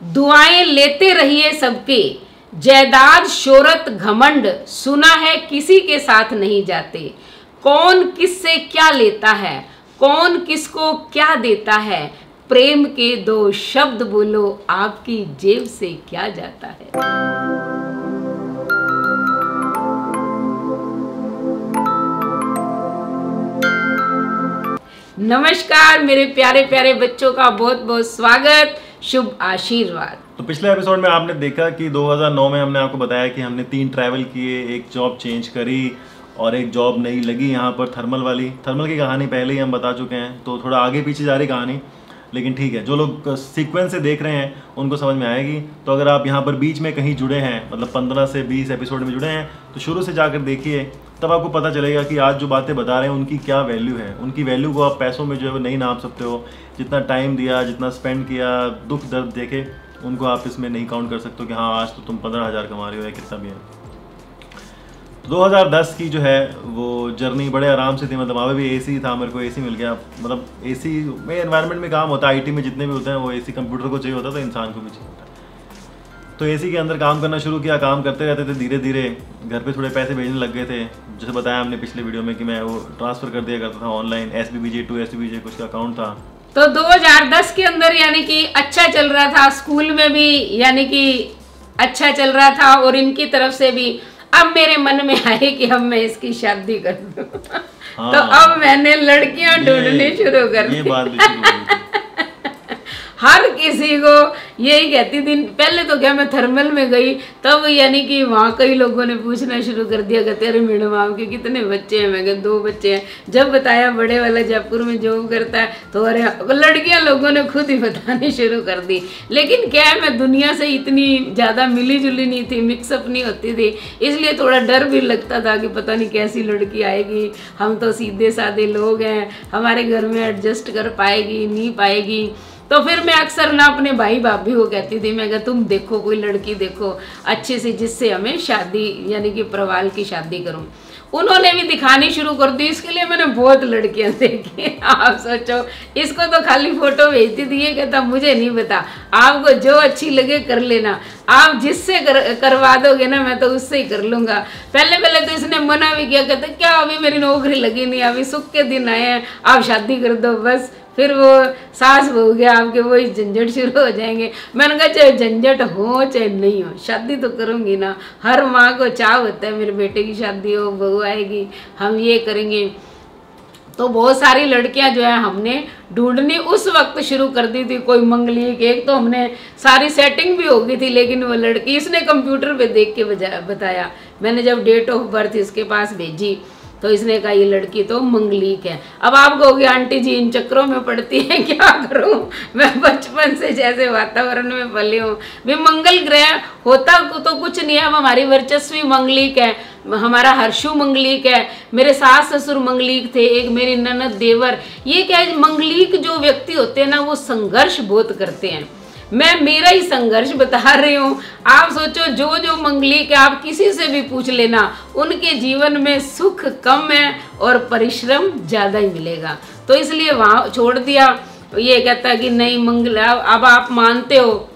दुआएं लेते रहिए सबके, जायदाद शोहरत घमंड सुना है किसी के साथ नहीं जाते। कौन किससे क्या लेता है, कौन किसको क्या देता है, प्रेम के दो शब्द बोलो आपकी जेब से क्या जाता है। नमस्कार मेरे प्यारे प्यारे बच्चों का बहुत बहुत स्वागत, शुभ आशीर्वाद। तो पिछले एपिसोड में आपने देखा कि 2009 में हमने आपको बताया कि हमने 3 ट्रैवल किए, एक जॉब चेंज करी और एक जॉब नई लगी यहाँ पर थर्मल वाली। थर्मल की कहानी पहले ही हम बता चुके हैं, तो थोड़ा आगे पीछे जा रही कहानी, लेकिन ठीक है, जो लोग सीक्वेंस से देख रहे हैं उनको समझ में आएगी। तो अगर आप यहाँ पर बीच में कहीं जुड़े हैं, मतलब 15 से 20 एपिसोड में जुड़े हैं, तो शुरू से जाकर देखिए, तब आपको पता चलेगा कि आज जो बातें बता रहे हैं उनकी क्या वैल्यू है। उनकी वैल्यू को आप पैसों में जो है वो नहीं नाप सकते हो। जितना टाइम दिया, जितना स्पेंड किया, दुख दर्द देखे, उनको आप इसमें नहीं काउंट कर सकते हो कि हाँ आज तो तुम 15,000 कमा रहे हो या कितना भी है। तो 2010 की जो है वो जर्नी बड़े आराम से थी। मतलब वहाँ भी एसी था, मेरे को एसी मिल गया। मतलब एसी में एनवायरनमेंट में काम होता है, आईटी में जितने भी होते हैं वो एसी कंप्यूटर को चाहिए होता है, तो इंसान को भी चाहिए होता है। तो एसी के अंदर काम करना शुरू किया, काम करते रहते थे। धीरे धीरे घर पे थोड़े पैसे भेजने लग गए थे। जैसे बताया हमने पिछले वीडियो में कि मैं वो ट्रांसफ़र कर दिया करता था ऑनलाइन, SBBJ to SBBJ कुछ का अकाउंट था। तो 2010 के अंदर यानी कि अच्छा चल रहा था, स्कूल में भी यानी कि अच्छा चल रहा था और इनकी तरफ से भी। अब मेरे मन में आए कि अब मैं इसकी शादी कर दूं। हाँ, तो अब मैंने लड़कियां ढूंढनी शुरू कर दी। ये बात भी शुरू हो गई। हर किसी को यही कहती थी। पहले तो क्या, मैं थर्मल में गई तब यानी कि वहाँ कई लोगों ने पूछना शुरू कर दिया कि तेरे मैडम आपके कितने बच्चे हैं। मैं कहा 2 बच्चे हैं। जब बताया बड़े वाला जयपुर में जॉब करता है, तो अरे लड़कियाँ लोगों ने खुद ही बतानी शुरू कर दी। लेकिन क्या है, मैं दुनिया से इतनी ज़्यादा मिली जुली नहीं थी, मिक्सअप नहीं होती थी, इसलिए थोड़ा डर भी लगता था कि पता नहीं कैसी लड़की आएगी। हम तो सीधे साधे लोग हैं, हमारे घर में एडजस्ट कर पाएगी नहीं पाएगी। तो फिर मैं अक्सर ना अपने भाई भाभी को कहती थी, मैं कहा तुम देखो कोई लड़की देखो अच्छे से, जिससे हमें शादी यानी कि प्रवाल की शादी करूं। उन्होंने भी दिखानी शुरू कर दी। इसके लिए मैंने बहुत लड़कियां देखी। आप सोचो, इसको तो खाली फोटो भेजती थी, ये कहता मुझे नहीं पता, आपको जो अच्छी लगे कर लेना, आप जिससे करवा दोगे ना मैं तो उससे ही कर लूँगा। पहले तो इसने मना भी किया, कहते क्या अभी मेरी नौकरी लगी नहीं, अभी सुख के दिन आए हैं, आप शादी कर दो बस। फिर वो सास बहू गया आपके वही झंझट शुरू हो जाएंगे। मैंने कहा चाहे झंझट हो चाहे नहीं हो, शादी तो करूँगी ना। हर माँ को चाह होता है मेरे बेटे की शादी हो, बहू आएगी, हम ये करेंगे। तो बहुत सारी लड़कियां जो है हमने ढूंढनी उस वक्त शुरू कर दी थी। कोई मंगली एक तो हमने सारी सेटिंग भी हो गई थी, लेकिन वो लड़की इसने कंप्यूटर पे देख के बताया। मैंने जब डेट ऑफ बर्थ इसके पास भेजी तो इसने कहा ये लड़की तो मंगलीक है। अब आप कहोगे आंटी जी इन चक्रों में पड़ती है, क्या करूं, मैं बचपन से जैसे वातावरण में पली हूँ। भी मंगल ग्रह होता तो कुछ नहीं है। अब हमारी वर्चस्वी मंगलीक है, हमारा हर्षु मंगलीक है, मेरे सास ससुर मंगलीक थे, एक मेरी ननद देवर। ये क्या है, मंगलीक जो व्यक्ति होते हैं ना वो संघर्ष बहुत करते हैं। मैं मेरा ही संघर्ष बता रही हूँ। आप सोचो जो मंगलीक है, आप किसी से भी पूछ लेना, उनके जीवन में सुख कम है और परिश्रम ज़्यादा ही मिलेगा। तो इसलिए वहाँ छोड़ दिया। ये कहता है कि नहीं मंगल, अब आप मानते हो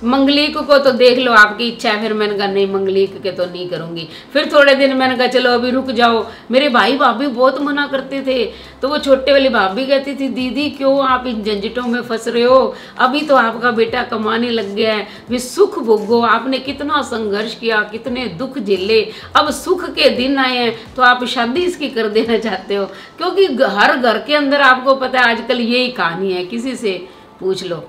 मंगलीक को तो देख लो आपकी इच्छा है। फिर मैंने कहा नहीं मंगलीक के तो नहीं करूँगी। फिर थोड़े दिन मैंने कहा चलो अभी रुक जाओ। मेरे भाई भाभी बहुत मना करते थे। तो वो छोटे वाली भाभी कहती थी दीदी क्यों आप इन झंझटों में फंस रहे हो, अभी तो आपका बेटा कमाने लग गया है, वे सुख भोगो, आपने कितना संघर्ष किया, कितने दुख झेले, अब सुख के दिन आए हैं तो आप शादी इसकी कर देना चाहते हो। क्योंकि हर घर के अंदर आपको पता है आजकल यही कहानी है, किसी से पूछ लो।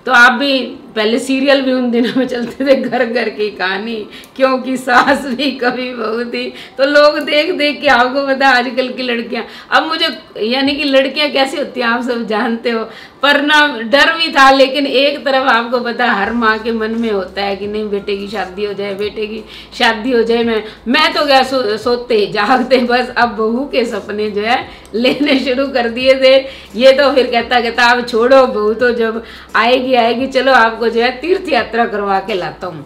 तो आप भी पहले सीरियल भी उन दिनों में चलते थे, घर घर की कहानी, क्योंकि सास भी कभी बहू थी। तो लोग देख देख के आपको पता आजकल की लड़कियां, अब मुझे यानी कि लड़कियां कैसी होती हैं आप सब जानते हो। पर ना डर भी था, लेकिन एक तरफ आपको पता हर माँ के मन में होता है कि नहीं बेटे की शादी हो जाए, बेटे की शादी हो जाए। मैं तो क्या सोते जागते बस अब बहू के सपने जो है लेने शुरू कर दिए थे। ये तो फिर कहता अब छोड़ो, बहू तो जब आएगी चलो आपको जो है तीर्थ यात्रा करवा के लाता हूँ।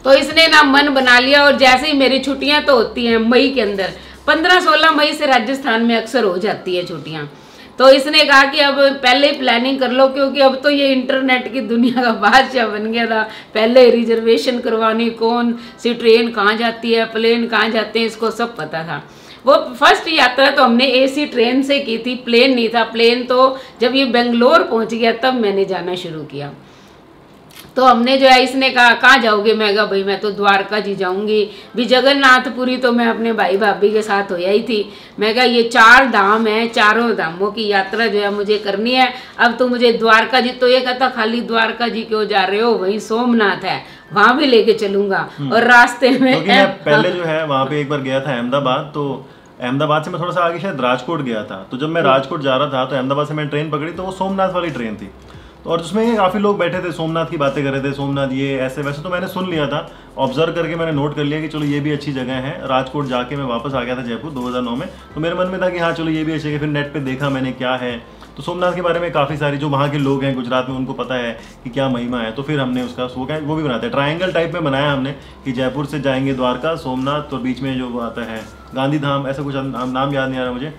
तो इसने ना मन बना लिया। और जैसे ही मेरी छुट्टियां तो होती हैं मई के अंदर, 15-16 मई से राजस्थान में अक्सर हो जाती है छुट्टियां। तो इसने कहा कि अब पहले ही प्लानिंग कर लो, क्योंकि अब तो ये इंटरनेट की दुनिया का बादशाह बन गया था। पहले रिजर्वेशन करवानी, कौन सी ट्रेन कहाँ जाती है, प्लेन कहाँ जाते हैं, इसको सब पता था। वो फर्स्ट यात्रा तो हमने एसी ट्रेन से की थी, प्लेन नहीं था। प्लेन तो जब ये बेंगलोर पहुंच गया तब मैंने जाना शुरू किया। तो हमने जो है, इसने कहा कहाँ जाओगे, मैं कहा भाई मैं तो द्वारका जी जाऊंगी। भी जगन्नाथपुरी तो मैं अपने भाई भाभी के साथ होया ही थी। मैं कहा ये 4 धाम है, चारों धामों की यात्रा जो है मुझे करनी है। अब तो मुझे द्वारका जी, तो ये कहता खाली द्वारका जी क्यों जा रहे हो, वहीं सोमनाथ है, वहां भी लेके चलूंगा। और रास्ते में मैं पहले जो है वहां पे एक बार गया था अहमदाबाद, तो अहमदाबाद से मैं थोड़ा सा आगे शायद राजकोट गया था। तो जब मैं राजकोट जा रहा था तो अहमदाबाद से मैंने ट्रेन पकड़ी, तो वो सोमनाथ वाली ट्रेन थी। तो और उसमें काफ़ी लोग बैठे थे, सोमनाथ की बातें कर रहे थे, सोमनाथ ये ऐसे वैसे। तो मैंने सुन लिया था, ऑब्जर्व करके मैंने नोट कर लिया कि चलो ये भी अच्छी जगह है। राजकोट जाके मैं वापस आ गया था जयपुर 2009 में। तो मेरे मन में था कि हाँ चलो ये भी अच्छी जगह। फिर नेट पे देखा मैंने क्या है, तो सोमनाथ के बारे में काफ़ी सारी जो वहाँ के लोग हैं गुजरात में उनको पता है कि क्या महिमा है। तो फिर हमने उसका वो भी बनाते हैं, ट्रायंगल टाइप में बनाया हमने कि जयपुर से जाएंगे द्वारका, सोमनाथ, तो बीच में जो वो आता है गांधी धाम, ऐसा कुछ नाम याद नहीं आ रहा मुझे,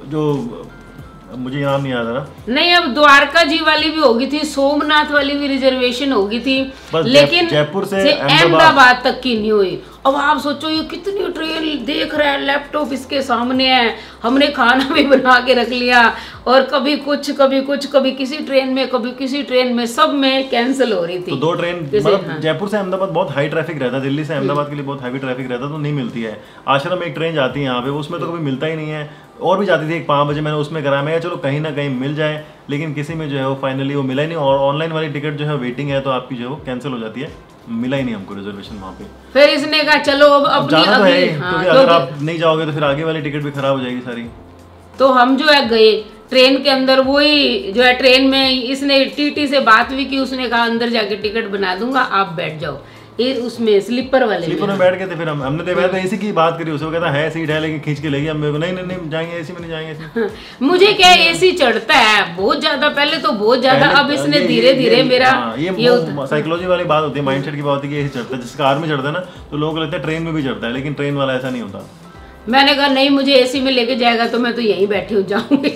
जो मुझे नाम नहीं याद आ रहा। नहीं, अब द्वारका जी वाली भी होगी थी, सोमनाथ वाली भी रिजर्वेशन होगी थी, लेकिन जयपुर से अहमदाबाद तक की नहीं हुई। अब आप सोचो ये कितनी ट्रेन देख रहे हैं, लैपटॉप इसके सामने है, हमने खाना भी बना के रख लिया, और कभी कुछ कभी किसी ट्रेन में, कभी किसी ट्रेन में, सब में कैंसिल हो रही थी। तो 2 ट्रेन, मतलब जयपुर से अहमदाबाद बहुत हाई ट्रैफिक रहता है, दिल्ली से अहमदाबाद के लिए बहुत हैवी ट्रैफिक रहता है, तो नहीं मिलती है। आश्रम एक ट्रेन जाती है यहाँ पे, उसमें तो कभी मिलता ही नहीं है। और भी जाती थी एक 5 बजे, मैंने उसमें कराया, मैं चलो कहीं ना कहीं मिल जाए, लेकिन किसी में जो है वो फाइनली वो मिला ही नहीं। और ऑनलाइन वाली टिकट जो है वेटिंग है, तो आपकी जो है वो कैंसिल हो जाती है, मिला ही नहीं हमको रिजर्वेशन वहाँ पे। फिर इसने कहा चलो अब जाना तो है, क्योंकि अगर आप नहीं जाओगे तो फिर आगे वाली टिकट भी खराब हो जाएगी सारी। तो हम जो है गए ट्रेन के अंदर, वही जो है ट्रेन में इसने टीटी से बात भी की, उसने कहा अंदर जाके टिकट बना दूंगा, आप बैठ जाओ। ये उसमें स्लीपर में बैठ गए थे। फिर हमने तो एसी की बात करी, उसे कहता है सीट है लेकिन खींच के लेगी, हम नहीं जाएंगे एसी में, नहीं जाएंगे एसी। मुझे क्या एसी चढ़ता है बहुत ज्यादा, पहले तो बहुत ज्यादा, अब इसने धीरे धीरे मेरा ये साइकोलॉजी वाली बात होती है, माइंडसेट की बात होती है कि एसी चढ़ता है। जिस कार में चढ़ता है ना, तो लोगों को लगता है ट्रेन में भी चढ़ता है, लेकिन ट्रेन वाला ऐसा नहीं होता। मैंने कहा नहीं, मुझे एसी में लेके जाएगा तो मैं तो यहीं बैठी हो जाऊंगी।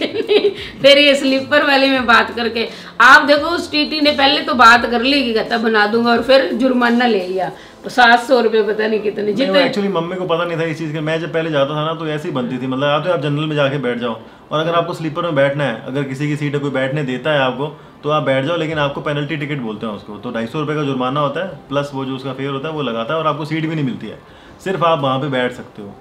फिर ये स्लीपर वाले में बात करके, आप देखो उस टीटी ने पहले तो बात कर ली कि कहता बना दूंगा, और फिर जुर्माना ले लिया 700 रुपये, पता नहीं कितने जितने। एक्चुअली मम्मी को पता नहीं था इस चीज़ का। मैं जब पहले जाता था ना, तो ऐसी बनती थी, मतलब आप जनरल में जाके बैठ जाओ, और अगर आपको स्लीपर में बैठना है, अगर किसी की सीट है, कोई बैठने देता है आपको, तो आप बैठ जाओ, लेकिन आपको पेनल्टी टिकट बोलते हैं उसको। तो 250 रुपये का जुर्माना होता है, प्लस वो जो उसका फेयर होता है वो लगाता है, और आपको सीट भी नहीं मिलती है, सिर्फ आप वहाँ पे बैठ सकते हो।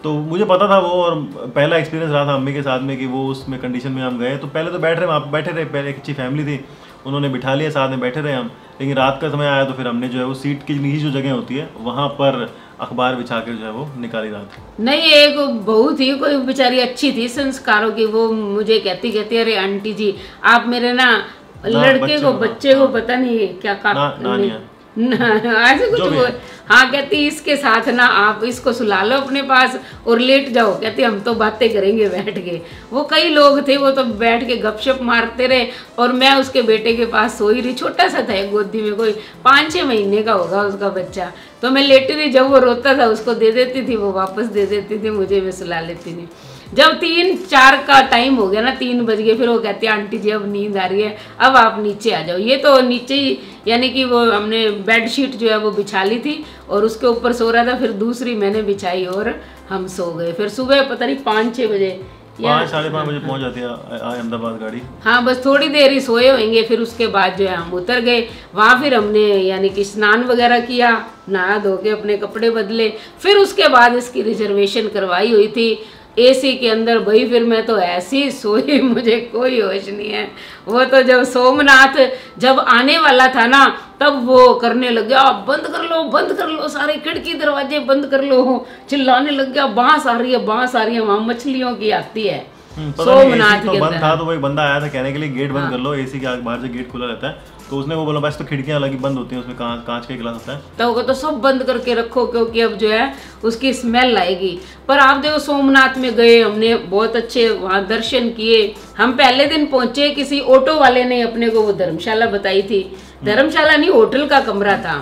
तो मुझे पता था वो, और पहला एक्सपीरियंस रहा था अम्मी के साथ में कि वो उसमें कंडीशन में हम गए। तो पहले तो बैठ रहे पहले एक अच्छी फैमिली थी, उन्होंने बिठा लिया, साथ में बैठे रहे हम। लेकिन रात का समय आया तो फिर हमने जो है वो सीट की नीचे जो जगह होती है वहाँ पर अखबार बिछा के जो है वो निकाली रात। नहीं, एक बहू थी, कोई बेचारी अच्छी थी संस्कारों की, वो मुझे कहती अरे आंटी जी आप मेरे ना लड़के को, बच्चे को पता नहीं क्या ऐसे कुछ वो, हाँ कहती इसके साथ ना आप इसको सुला लो अपने पास और लेट जाओ। कहती हम तो बातें करेंगे बैठ के। वो कई लोग थे, वो तो बैठ के गपशप मारते रहे, और मैं उसके बेटे के पास सोई रही। छोटा सा था, एक गोदी में कोई 5-6 महीने का होगा उसका बच्चा। तो मैं लेटी रही, जब वो रोता था उसको दे देती थी, वो वापस दे देती थी मुझे, मैं सुला लेती थी। जब 3-4 का टाइम हो गया ना, 3 बज गए, फिर वो कहती है आंटी जी अब नींद आ रही है, अब आप नीचे आ जाओ। ये तो नीचे ही, यानी कि वो हमने बेडशीट जो है वो बिछा ली थी और उसके ऊपर सो रहा था, फिर दूसरी मैंने बिछाई और हम सो गए। फिर सुबह पता नहीं 5-6 बजे 5-5:30 बजे पहुंच जाती है अहमदाबाद गाड़ी। हाँ, बस थोड़ी देर ही सोए होंगे। फिर उसके बाद जो है हम उतर गए वहाँ। फिर हमने यानी कि स्नान वगैरह किया, नहा धो के अपने कपड़े बदले। फिर उसके बाद इसकी रिजर्वेशन करवाई हुई थी एसी के अंदर। भाई फिर मैं तो ऐसी सोई, मुझे कोई होश नहीं है। वो तो जब सोमनाथ जब आने वाला था ना, तब वो करने लग गया बंद कर लो, सारे खिड़की दरवाजे बंद कर लो, चिल्लाने लग गया बांस आ रही है, वहाँ मछलियों की आती है सोमनाथ तो बंद था। तो वही बंदा आया था कहने के लिए गेट बंद कर लो, एसी के बाहर से गेट खुला रहता है। तो उसने वो बोला बस तो खिड़कियां लगी बंद होती हैं, उसमें कांच का गिलास होता है, तो वो तो सब बंद करके रखो क्योंकि अब जो है उसकी स्मेल आएगी। पर आप देखो सोमनाथ में गए हमने, बहुत अच्छे वहाँ दर्शन किए। हम पहले दिन पहुंचे, किसी ऑटो वाले ने अपने को वो धर्मशाला बताई थी। धर्मशाला नहीं, होटल का कमरा था।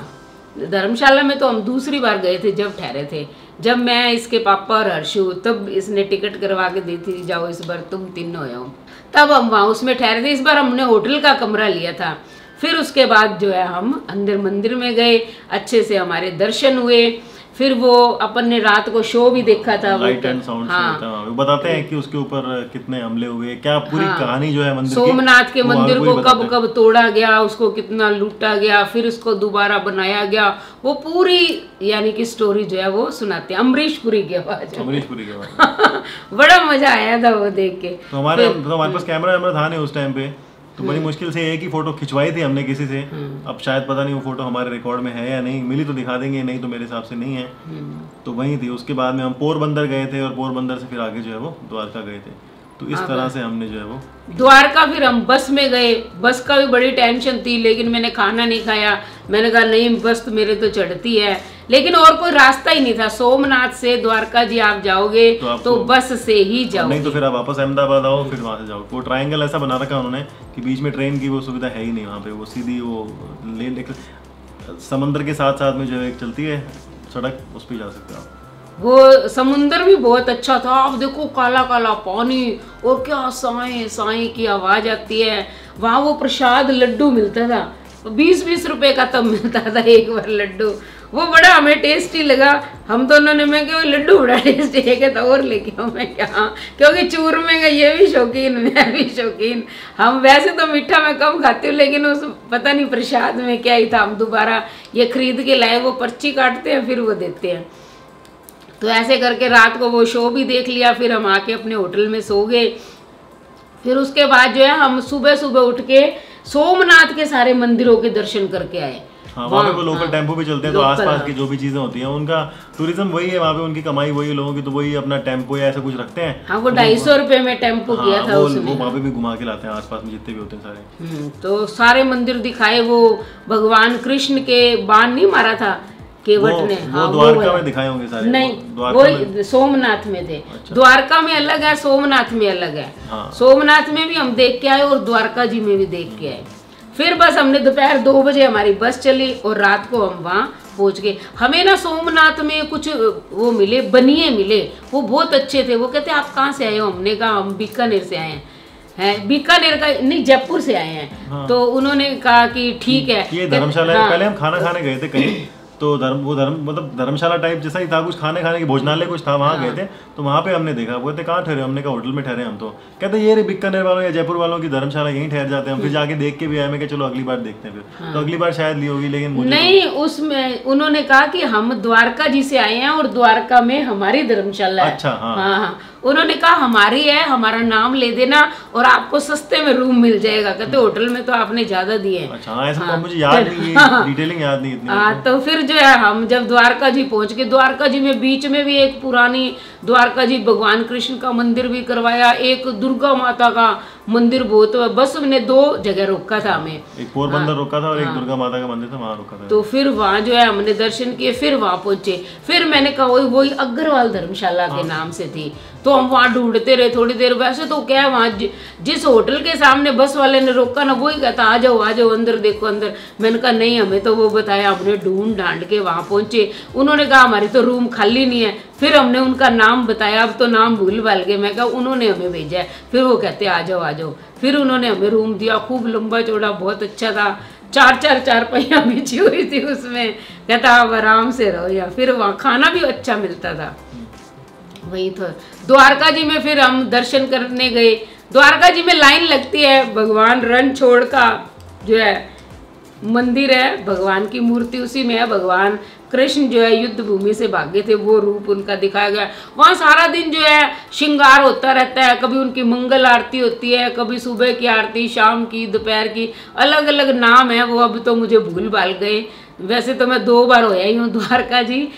धर्मशाला में तो हम दूसरी बार गए थे जब ठहरे थे, जब मैं इसके पापा और हर्षु, तब इसने टिकट करवा के दी थी, जाओ इस बार तुम तीनों हो, तब हम वहाँ उसमें ठहरे थे। इस बार हमने होटल का कमरा लिया था। फिर उसके बाद जो है हम अंदर मंदिर में गए, अच्छे से हमारे दर्शन हुए। फिर वो अपन ने रात को शो भी देखा था, लाइट एंड साउंड शो था। वो बताते हैं कि उसके ऊपर कितने हमले हुए, क्या पूरी कहानी जो है मंदिर सोमनाथ के मंदिर को कब कब तोड़ा गया, उसको कितना लूटा गया, फिर उसको दोबारा बनाया गया, वो पूरी यानी कि स्टोरी जो है वो सुनाते हैं अमरीश पुरी की आवाज। बड़ा मजा आया था वो देख के। तो हमारे पास कैमरा था नहीं उस टाइम पे, तो बड़ी मुश्किल से एक ही फोटो खिंचवाई थी हमने किसी से। अब शायद पता नहीं वो फोटो हमारे रिकॉर्ड में है या नहीं, मिली तो दिखा देंगे, नहीं तो मेरे हिसाब से नहीं है। तो वही थी। उसके बाद में हम पोरबंदर गए थे और पोरबंदर से फिर आगे जो है वो द्वारका गए थे। तो इस तरह से हमने जो है वो द्वारका फिर हम बस में गए। बस का भी बड़ी टेंशन थी, लेकिन मैंने खाना नहीं खाया। मैंने कहा नहीं, बस तो मेरे तो चढ़ती है, लेकिन और कोई रास्ता ही नहीं था। सोमनाथ से द्वारका जी आप जाओगे तो बस से ही जाओ, नहीं तो फिर आप वापस अहमदाबाद आओ, फिर वहां से जाओ। वो ट्रायंगल ऐसा बना रखा उन्होंने कि बीच में ट्रेन की वो सुविधा है ही नहीं वहाँ पे। वो सीधी वो लेन समंदर के साथ साथ में जो एक चलती है सड़क, उस पर जा सकते हो आप। वो समुंदर भी बहुत अच्छा था। आप देखो काला काला पानी और क्या साए साए की आवाज आती है। वहाँ वो प्रसाद लड्डू मिलता था, 20-20 रुपए का तब मिलता था एक बार लड्डू। वो बड़ा हमें टेस्टी लगा। हम दोनों ने, मैं क्या लड्डू बड़ा टेस्टी है तो और लेके आओ। मैं क्या, क्योंकि चूरमे का ये भी शौकीन, मैं भी शौकीन। हम वैसे तो मीठा मैं कम खाती हूँ, लेकिन उस पता नहीं प्रसाद में क्या ही था। हम दोबारा ये खरीद के लाए। वो पर्ची काटते हैं फिर वो देते हैं। तो ऐसे करके रात को वो शो भी देख लिया। फिर हम आके अपने होटल में सो गए। फिर उसके बाद जो है हम सुबह सुबह उठ के सोमनाथ के सारे मंदिरों के दर्शन करके आए। हाँ, वहाँ पे वो लोकल टेम्पो भी चलते हैं, तो आसपास की जो भी चीजें होती हैं उनका टूरिज्म वही है। वहाँ पे उनकी कमाई वही है लोगों की, तो वही अपना टेम्पो या ऐसा कुछ रखते हैं। हाँ, वो 250 रुपए में टेम्पो किया था उसमें। वो वहाँ पे भी घुमा के लाते हैं आसपास में जितने भी होते हैं सारे। तो सारे मंदिर दिखाए। वो भगवान कृष्ण के बाण नहीं मारा था केवट ने, हाँ, द्वारका में दिखाए होंगे सारे। नहीं, वो सोमनाथ में थे। अच्छा। द्वारका में अलग है, सोमनाथ में अलग है। हाँ। सोमनाथ में भी हम देख के आए और द्वारका जी में भी देख के आए। फिर बस हमने दोपहर 2 बजे हमारी बस चली और रात को हम वहाँ पहुँच गए। हमें ना सोमनाथ में कुछ वो मिले, बनिए मिले, वो बहुत अच्छे थे। वो कहते आप कहाँ से आए हो? हमने कहा हम बीकानेर से आए हैं। बीकानेर का नहीं, जयपुर से आए हैं। हाँ। तो उन्होंने कहा कि ठीक है, ये धर्मशाला है। पहले हम खाना खाने गए थे कहीं, तो मतलब धर्मशाला टाइप जैसा ही था, कुछ खाने की भोजनालय कुछ था, वहाँ गए थे। तो वहाँ पे हमने देखा। वो कहते कहाँ ठहरे? हमने कहा होटल में ठहरे हम। तो कहते ये रे बीकानेर वालों या जयपुर वालों की धर्मशाला यहीं ठहर जाते हैं हम। फिर जाके देख के भी आए। मैं कहा चलो अगली बार देखते हैं फिर। हाँ। तो अगली बार शायद ली होगी, लेकिन मुझे नहीं, उसमें उन्होंने कहा कि हम द्वारका जी से आए हैं और द्वारका में हमारी धर्मशाला है। अच्छा, हाँ। हाँ, उन्होंने कहा हमारी है, हमारा नाम ले देना और आपको सस्ते में रूम मिल जाएगा। कहते होटल में तो आपने ज्यादा दिए हैं। अच्छा, हाँ, ऐसा मुझे याद नहीं, डिटेलिंग याद नहीं इतनी। हाँ, तो फिर जो है हम जब द्वारका जी पहुंच गए, द्वारका जी में बीच में भी एक पुरानी द्वारका जी भगवान कृष्ण का मंदिर भी करवाया, एक दुर्गा माता का मंदिर बहुत। बस हमने 2 जगह रोका था हमें, एक पोरबंदर रोका था और एक दुर्गा माता का मंदिर था, वहाँ रोका था। तो फिर वहाँ जो है हमने दर्शन किए, फिर वहाँ पहुंचे। फिर मैंने कहा वही अग्रवाल धर्मशाला के नाम से थी। तो हम वहाँ ढूंढते रहे थोड़ी देर। वैसे तो क्या है, वहाँ जिस होटल के सामने बस वाले ने रोका ना, वही कहता आ जाओ अंदर देखो अंदर। मैंने कहा नहीं, हमें तो वो बताया। हमने ढूंढ ढांड के वहाँ पहुंचे। उन्होंने कहा हमारी तो रूम खाली नहीं है। फिर हमने उनका नाम बताया, अब तो नाम भूल भाल गए। मैं कहा उन्होंने हमें भेजा है। फिर वो कहते आ जाओ। फिर उन्होंने हमें रूम दिया, खूब लंबा चौड़ा, बहुत अच्छा था। 4 चारपाइयाँ बिछी हुई थी उसमें। कहता आप आराम से रहो। या फिर वहाँ खाना भी अच्छा मिलता था। वही तो द्वारका जी में फिर हम दर्शन करने गए। द्वारका जी में लाइन लगती है। भगवान रणछोड़ का जो है मंदिर है, भगवान की मूर्ति उसी में है। भगवान कृष्ण जो है युद्ध भूमि से भागे थे, वो रूप उनका दिखाया गया। वहाँ सारा दिन जो है श्रृंगार होता रहता है। कभी उनकी मंगल आरती होती है, कभी सुबह की आरती, शाम की, दोपहर की, अलग अलग नाम है। वो अब तो मुझे भूल भाल गए। वैसे तो मैं 2 बार होया ही हूँ द्वारका जी,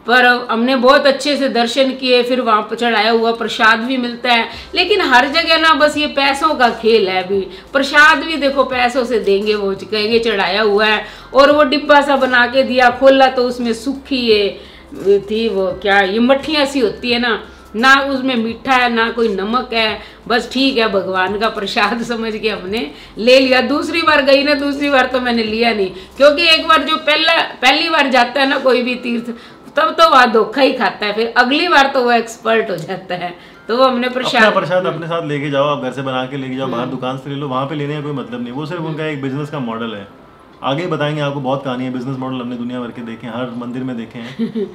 पर हमने बहुत अच्छे से दर्शन किए। फिर वहाँ पर चढ़ाया हुआ प्रसाद भी मिलता है। लेकिन हर जगह ना बस ये पैसों का खेल है। अभी प्रसाद भी देखो पैसों से देंगे, वो कहेंगे चढ़ाया हुआ है। और वो डिब्बा सा बना के दिया, खोला तो उसमें सूखी ये थी, वो क्या ये मट्ठियाँ सी होती है ना, ना उसमें मीठा है ना कोई नमक है, बस ठीक है भगवान का प्रसाद समझ के हमने ले लिया। दूसरी बार गई ना, दूसरी बार तो मैंने लिया नहीं, क्योंकि एक बार जो पहली बार जाता है ना कोई भी तीर्थ, तब तो वह धोखा ही खाता है, फिर अगली बार तो वो एक्सपर्ट हो जाता है। तो वो हमने प्रसाद अपने साथ लेके जाओ, आप घर से बना के लेके जाओ, बाहर दुकान से ले लो, वहाँ पे लेने का कोई मतलब नहीं, वो सिर्फ उनका एक बिजनेस का मॉडल है। आगे ही बताएंगे आपको, बहुत कहानी है, बिजनेस मॉडल हमने दुनिया भर के देखे हैं, हर मंदिर में देखे हैं,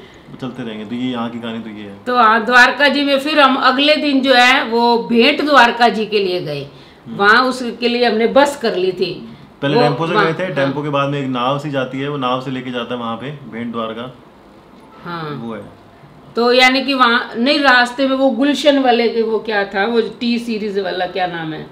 चलते रहेंगे। तो ये यहाँ की कहानी तो ये है। तो हाँ, द्वारका जी में फिर हम अगले दिन जो है वो भेंट द्वारका जी के लिए गए। वहाँ उसके लिए हमने बस कर ली थी। पहले टेम्पो से गए थे, टेम्पो के बाद में एक नाव सी जाती है, वो नाव से लेके जाता है वहाँ पे भेंट द्वारका। हाँ वो है। तो यानी कि वहाँ नहीं, रास्ते में वो गुलशन वाले के वो क्या था, वो टी सीरीज वाला क्या नाम है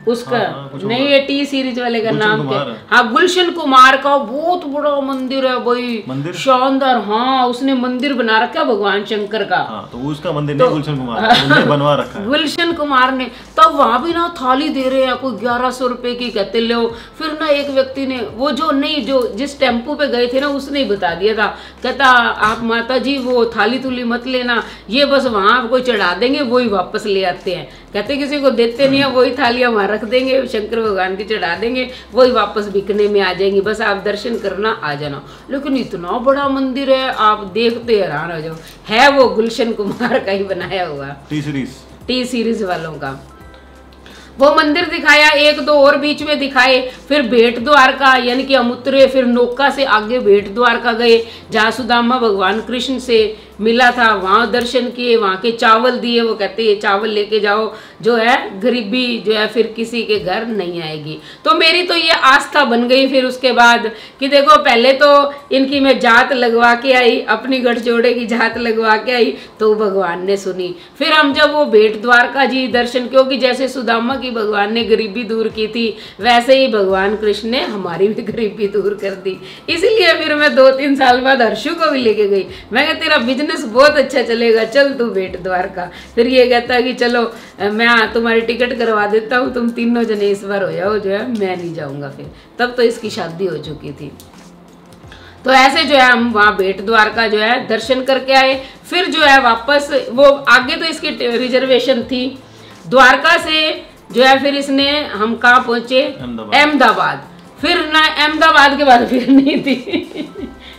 उसका, नहीं ये टी सीरीज वाले का नाम क्या, हाँ गुलशन कुमार का बहुत बड़ा मंदिर है भाई, शानदार। हाँ उसने मंदिर बना रखा है भगवान शंकर का। हाँ, तो उसका मंदिर नहीं, गुलशन कुमार बनवा रखा है। गुलशन कुमार ने, तब वहाँ भी ना थाली दे रहे हैं, कोई 1100 रुपए की कहते लो। फिर ना एक व्यक्ति ने वो जो नहीं, जो जिस टेम्पो पे गए थे ना, उसने ही बता दिया था, कहता आप माता जी वो थाली तुली मत लेना, ये बस वहाँ आपको चढ़ा देंगे, वही वापस ले आते हैं। कहते किसी को देते नहीं है, वही थाली हम रख देंगे, शंकर भगवान की चढ़ा देंगे, वही वापस बिकने में आ जाएंगी, बस आप दर्शन करना आ जाना। लेकिन इतना बड़ा मंदिर है, आप देखते हैरान हो जाओ। है वो गुलशन कुमार का ही बनाया हुआ, टी सीरीज वालों का। वो मंदिर दिखाया, एक दो और बीच में दिखाए। फिर भेंट द्वारका यानी कि हम उतरे, फिर नौका से आगे भेंट द्वारका गए, जहाँ सुदामा भगवान कृष्ण से मिला था, वहाँ दर्शन किए, वहाँ के चावल दिए। वो कहते ये चावल लेके जाओ, जो है गरीबी जो है फिर किसी के घर नहीं आएगी। तो मेरी तो ये आस्था बन गई फिर उसके बाद कि देखो, पहले तो इनकी मैं जात लगवा के आई, अपनी गठजोड़े की जात लगवा के आई, तो भगवान ने सुनी। फिर हम जब वो भेंट द्वारका जी दर्शन, क्योंकि जैसे सुदामा की भगवान ने गरीबी दूर की थी, वैसे ही भगवान कृष्ण ने हमारी भी गरीबी दूर कर दी। इसलिए फिर मैं 2-3 साल बाद हर्षु को भी लेके गई। मैं कहा तेरा बिजनेस बहुत अच्छा चलेगा, चल तू भेंट द्वारका। फिर ये कहता कि चलो मैं तुम्हारी टिकट करवा देता हूँ, तुम तीनों जने इस बार हो जाओ, जो है मैं नहीं जाऊंगा। फिर तब तो इसकी शादी हो चुकी थी। तो ऐसे जो है हम वहाँ भेंट द्वारका जो है दर्शन करके आए। फिर जो है वापस वो आगे तो इसकी रिजर्वेशन थी द्वारका से, जो है फिर इसने हम कहाँ पहुंचे, अहमदाबाद। फिर ना अहमदाबाद के बाद फिर नहीं थी,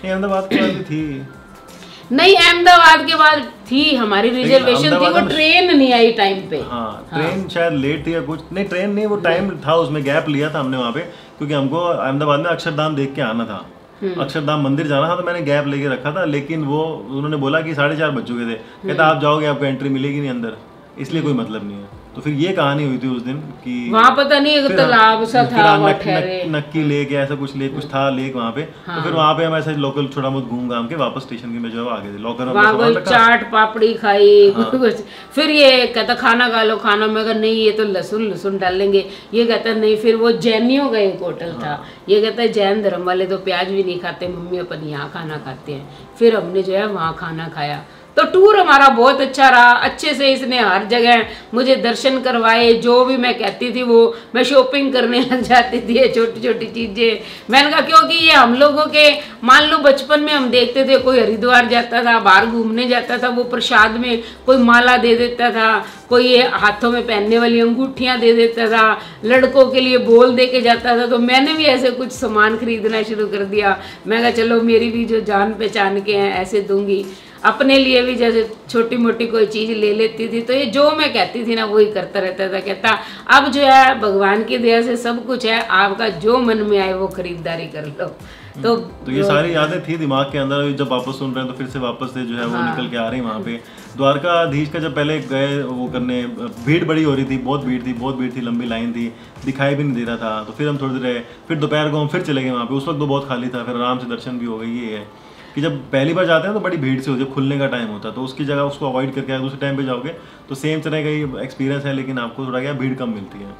अहमदाबाद के बाद थी नहीं, अहमदाबाद के बाद थी हमारी रिजर्वेशन थी, वो ट्रेन नहीं आई टाइम पे। हाँ, ट्रेन शायद लेट थी या कुछ, नहीं ट्रेन नहीं, वो टाइम था, उसमें गैप लिया था हमने वहाँ पे, क्योंकि हमको अहमदाबाद में अक्षरधाम देख के आना था, अक्षरधाम मंदिर जाना था, तो मैंने गैप लेके रखा था। लेकिन वो उन्होंने बोला कि 4:30 बज चुके थे, कहता आप जाओगे आपको एंट्री मिलेगी नहीं अंदर, इसलिए कोई मतलब नहीं है। तो फिर ये कहानी हुई थी उस दिन कि वहाँ पता नहीं एक तालाब सा था, नक्की लेक ऐसा कुछ लेक कुछ था लेक वहाँ पे। हाँ। तो फिर वहाँ पे हम ऐसे लोकल छोटा बहुत घूम घाम के वापस स्टेशन के में जो आ गए थे, लॉकर में चाट पापड़ी खाई। हाँ। फिर ये कहता खाना खा लो, खाना में कहा नहीं ये तो लहसुन डालेंगे, ये कहता नहीं। फिर वो जैनियों का एक होटल था, ये कहता है जैन धर्म वाले तो प्याज भी नहीं खाते, मम्मी अपन यहाँ खाना खाते हैं। फिर हमने जो है वहाँ खाना खाया। तो टूर हमारा बहुत अच्छा रहा, अच्छे से इसने हर जगह मुझे दर्शन करवाए, जो भी मैं कहती थी वो मैं शॉपिंग करने लग जाती थी, छोटी छोटी चीज़ें। मैंने कहा क्योंकि ये हम लोगों के मान लो बचपन में हम देखते थे, कोई हरिद्वार जाता था, बाहर घूमने जाता था, वो प्रसाद में कोई माला दे देता था, कोई ये हाथों में पहनने वाली अंगूठियाँ दे देता था, लड़कों के लिए बोल दे के जाता था। तो मैंने भी ऐसे कुछ सामान खरीदना शुरू कर दिया। मैं कहा चलो मेरी भी जो जान पहचान के हैं ऐसे दूंगी, अपने लिए भी जैसे छोटी मोटी कोई चीज़ ले लेती थी। तो ये जो मैं कहती थी ना वही करता रहता था। कहता अब जो है भगवान की दया से सब कुछ है, आपका जो मन में आए वो खरीदारी कर लो। तो ये सारी यादें थी दिमाग के अंदर, जब वापस सुन रहे हैं तो फिर से वापस से जो है वो निकल के आ रही वहाँ पे। द्वारकाधीश का जब पहले गए वो करने, भीड़ बड़ी हो रही थी, बहुत भीड़ थी, लंबी लाइन थी, दिखाई भी नहीं दे रहा था। तो फिर हम थोड़ी देर रहे, फिर दोपहर को हम फिर चले गए वहाँ पे। उस वक्त तो बहुत खाली था, फिर आराम से दर्शन भी हो गई। ये है कि जब पहली बार जाते हैं तो बड़ी भीड़ से होती है, खुलने का टाइम होता है, तो उसकी जगह उसको अवॉइड करके दूसरे टाइम पे जाओगे तो सेम तरह का ही एक्सपीरियंस है, लेकिन आपको थोड़ा क्या भीड़ कम मिलती है।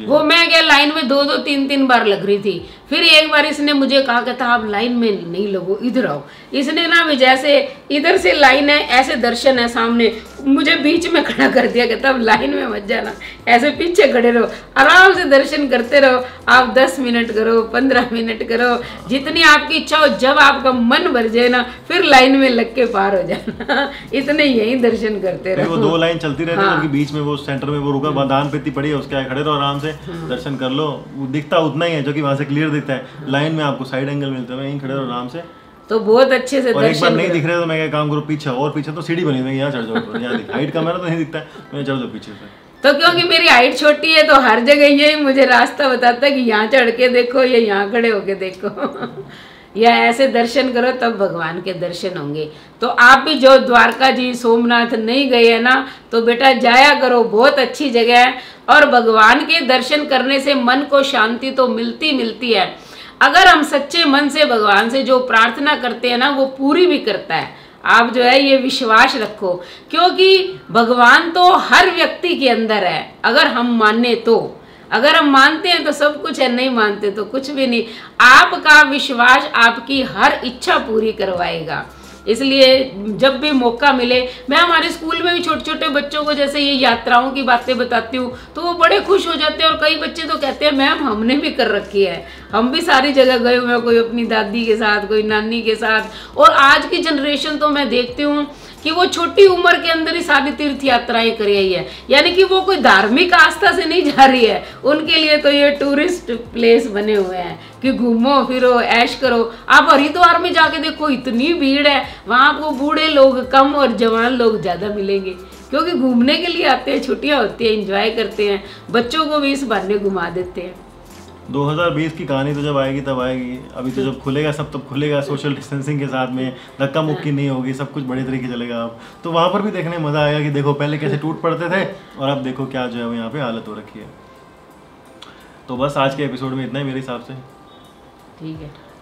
वो मैं क्या लाइन में 2-2 3-3 बार लग रही थी। फिर एक बार इसने मुझे कहा कहता आप लाइन में नहीं लगो, इधर आओ। इसने ना भी जैसे इधर से लाइन है, ऐसे दर्शन है सामने, मुझे बीच में खड़ा कर दिया कहता अब लाइन में मत जाना, ऐसे पीछे खड़े रहो, आराम से दर्शन करते रहो। आप 10 मिनट करो, 15 मिनट करो, जितनी आपकी इच्छा हो। जब आपका मन भर जाए ना फिर लाइन में लग के पार हो जाना। इतने यही दर्शन करते रहो। वो 2 लाइन चलती रहती है, बीच में वो सेंटर में वो रुका, दान पेटी पड़ी है, उसके आगे खड़े रहो, आराम से दर्शन कर लो। वो दिखता उतना ही है जो कि वहां से क्लियर दिखता है। लाइन में आपको साइड एंगल मिलते हैं, यहीं खड़े रहो आराम से। तो बहुत अच्छे से और एक बार नहीं दिख रहे तो मैं क्या काम करूँ, पीछे और पीछे तो सीढ़ी बनी हुई है, यहाँ चढ़ जाओ, यहाँ हाइट कम है ना तो नहीं दिखता है, मैं चढ़ जाओ पीछे से। तो क्योंकि मेरी हाइट छोटी है तो हर जगह यही मुझे रास्ता बताता है कि यहाँ चढ़ के देखो या यहाँ खड़े होके देखो या ऐसे दर्शन करो तब भगवान के दर्शन होंगे। तो आप भी जो द्वारका जी सोमनाथ नहीं गए हैं ना तो बेटा जाया करो, बहुत अच्छी जगह है। और भगवान के दर्शन करने से मन को शांति तो मिलती है। अगर हम सच्चे मन से भगवान से जो प्रार्थना करते हैं ना वो पूरी भी करता है। आप जो है ये विश्वास रखो, क्योंकि भगवान तो हर व्यक्ति के अंदर है अगर हम माने तो। अगर हम मानते हैं तो सब कुछ है, नहीं मानते तो कुछ भी नहीं। आपका विश्वास आपकी हर इच्छा पूरी करवाएगा। इसलिए जब भी मौका मिले, मैं हमारे स्कूल में भी छोटे छोटे बच्चों को जैसे ये यात्राओं की बातें बताती हूँ तो वो बड़े खुश हो जाते हैं। और कई बच्चे तो कहते हैं मैम हमने भी कर रखी है, हम भी सारी जगह गए हुए हैं, कोई अपनी दादी के साथ, कोई नानी के साथ। और आज की जनरेशन तो मैं देखती हूँ कि वो छोटी उम्र के अंदर ही सारी तीर्थ यात्राएं कर रही है, यानी कि वो कोई धार्मिक आस्था से नहीं जा रही है। उनके लिए तो ये टूरिस्ट प्लेस बने हुए हैं कि घूमो फिरो ऐश करो। आप हरिद्वार में जाके देखो इतनी भीड़ है, वहाँ आपको बूढ़े लोग कम और जवान लोग ज़्यादा मिलेंगे, क्योंकि घूमने के लिए आते हैं, छुट्टियाँ होती हैं, एंजॉय करते हैं, बच्चों को भी इस बहाने घुमा देते हैं। 2020 की कहानी तो जब आएगी तब आएगी, अभी तो जब खुलेगा सब तब खुलेगा, सोशल डिस्टेंसिंग के साथ में, धक्का मुक्की नहीं होगी, सब कुछ बड़े तरीके चलेगा। अब तो वहाँ पर भी देखने में मज़ा आएगा कि देखो पहले कैसे टूट पड़ते थे और अब देखो क्या जो है वो यहाँ पे हालत हो रखी है। तो बस आज के एपिसोड में इतना ही मेरे हिसाब से।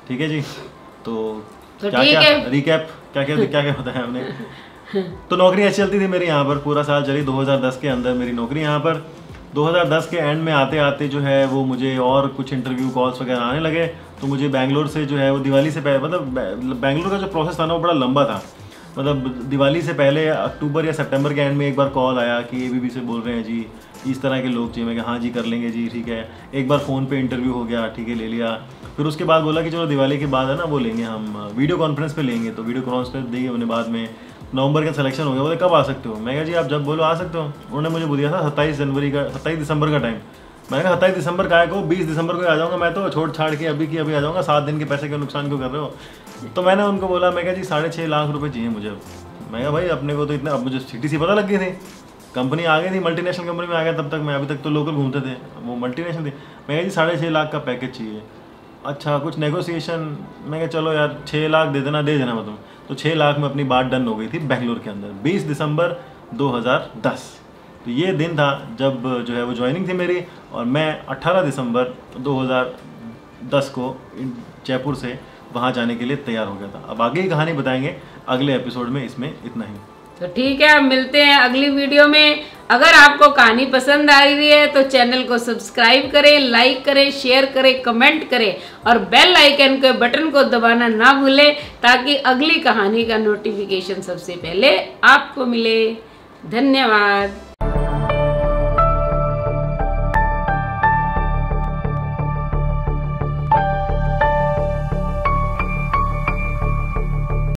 ठीक है जी। तो क्या रिकैप क्या क्या बताया हमने। तो नौकरी अच्छी चलती थी मेरी यहाँ पर, पूरा साल चली। 2010 के अंदर मेरी नौकरी यहाँ पर। 2010 के एंड में आते आते जो है वो मुझे और कुछ इंटरव्यू कॉल्स वगैरह आने लगे। तो मुझे बैंगलोर से जो है वो दिवाली से पहले, मतलब बैंगलोर का जो प्रोसेस था ना वो बड़ा लंबा था। मतलब दिवाली से पहले अक्टूबर या सितंबर के एंड में एक बार कॉल आया कि ABB से बोल रहे हैं जी, इस तरह के लोग चाहिए। मैं कहा हाँ जी कर लेंगे जी, ठीक है। एक बार फ़ोन पे इंटरव्यू हो गया, ठीक है, ले लिया। फिर उसके बाद बोला कि चलो दिवाली के बाद है ना वो लेंगे, हम वीडियो कॉन्फ्रेंस पे लेंगे। तो वीडियो कॉन्फ्रेंस देंगे, उन्हें बाद में नवंबर का सिलेक्शन हो गया। बोले कब आ सकते हो? मैं कहा जी आप जब बोलो आ सकते हो। उन्होंने मुझे बोल दिया था 27 दिसंबर का टाइम। मैंने कहा 27 दिसंबर का को 20 दिसंबर को आ जाऊँगा मैं, तो छोड़ छाड़ के अभी की अभी आ जाऊँगा, 7 दिन के पैसे का नुकसान क्यों कर रहे हो? तो मैंने उनको बोला, मैं कहा जी 6.5 लाख रुपये चाहिए मुझे। मैं कहा भाई अपने को तो इतना, अब मुझे CTC पता लग गई थी, कंपनी आ गई थी, मल्टीनेशनल कंपनी में आ गया तब तक मैं, अभी तक तो लोकल घूमते थे, वो मल्टीनेशनल थी। मैं कहा जी 6.5 लाख का पैकेज चाहिए। अच्छा कुछ नेगोशिएशन? मैं कहा चलो यार 6 लाख दे देना मतलब। तो 6 लाख में अपनी बात डन हो गई थी बैंगलोर के अंदर। 20 दिसंबर 2010 तो ये दिन था जब जो है वो ज्वाइनिंग थी मेरी। और मैं 18 दिसंबर 2010 को जयपुर से वहाँ जाने के लिए तैयार हो गया था। अब आगे की कहानी बताएंगे अगले एपिसोड में, इसमें इतना ही। तो ठीक है, अब मिलते हैं अगली वीडियो में। अगर आपको कहानी पसंद आ रही है तो चैनल को सब्सक्राइब करें, लाइक करें, शेयर करें, कमेंट करें और बेल आइकन के बटन को दबाना ना भूलें, ताकि अगली कहानी का नोटिफिकेशन सबसे पहले आपको मिले। धन्यवाद।